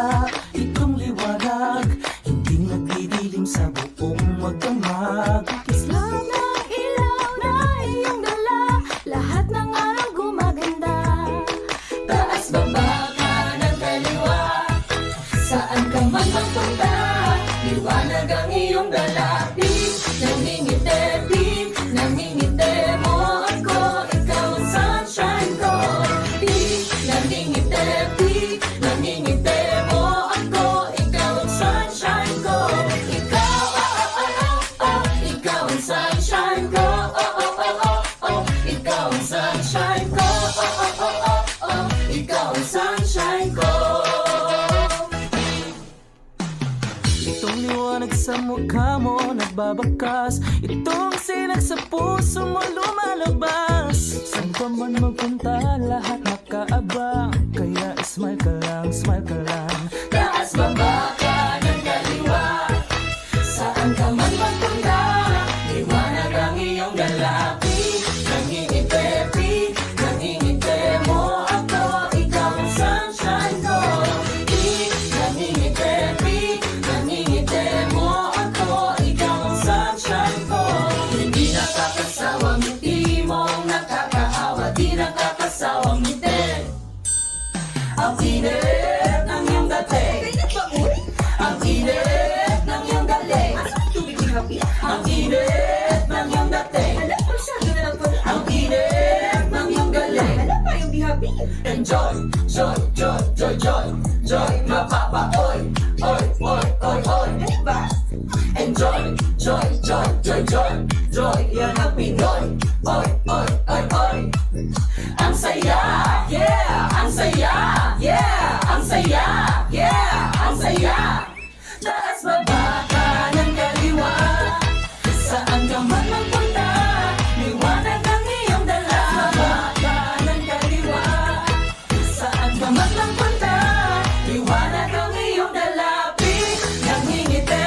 dala itong liwanag, hindi nagdidilim sa buong magdamag. Islam ng ilaw na iyong dala, lahat ng araw gumaganda. Taas baba kanan kaliwa, saan ka man magpunta, liwanag ang iyong dalapi. Nangingiti, nangingiti mo ako, ikaw ang sunshine ko. Nangingiti, nangingiti mo ako, ikaw ang sunshine ko. Ikaw, ikaw ang sunshine ko. Ikaw ang sunshine ko. Ikaw ang sunshine ko. Itong liwanag sa mukha mo nagbabakas, itong sinag sa puso mo lumalabas. Saan ka man magpunta, lahat nakaabang, kaya smile ka lang, smile ka lang. Taas baba kanan kaliwa, saan ka man magpunta, liwanag ang iyong dalapi. Nangingiti, nangingiti mo ako, ikaw ang sunshine ko. Nangingiti, nangingiti mo ako, ikaw ang sunshine ko. Hindi nakakasawang ngiti mong nakakaawa, di nakakasawang ngiti. Ang init ng iyong dating, ang init ng iyong galing, ang init ng iyong dating, ang init ng iyong galing. Enjoy, joy, joy, joy, joy, joy, mapapa-oy, oy, oy, oy, oy. Enjoy, joy, joy, joy, joy, joy, yan ang Pinoy. Oy, oy, oy, oy. Ang saya, yeah, ang saya, yeah, ang saya, yeah, ang saya. Taas baba kanan kaliwa, saan ka man magpunta, liwanag ang iyong dala. Baba kanan kaliwa, saan ka man magpunta, liwanag ang iyong dalapi. Nangingiti,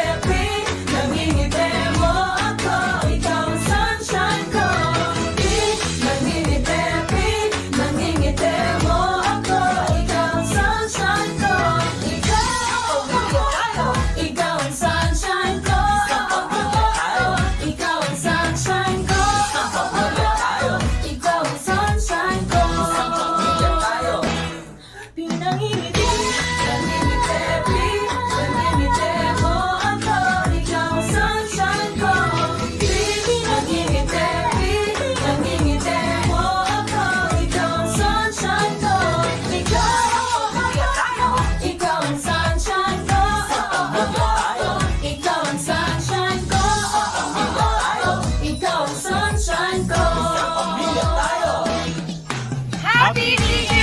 nangingiti mo ako, ikaw ang sunshine ko. Nangingiti, nangingiti mo ako, ikaw ang sunshine ko. Ikaw ang sunshine ko. Ikaw ang sunshine ko. Ikaw ang sunshine ko. Pinangingiti, nangingiti, nangingiti mo ako, ikaw ang sunshine ko. Nangingiti, nangingiti mo ako, ikaw ang sunshine ko. Ikaw ang sunshine ko. Ikaw ang sunshine ko. Ikaw ang sunshine ko. Happy New Year!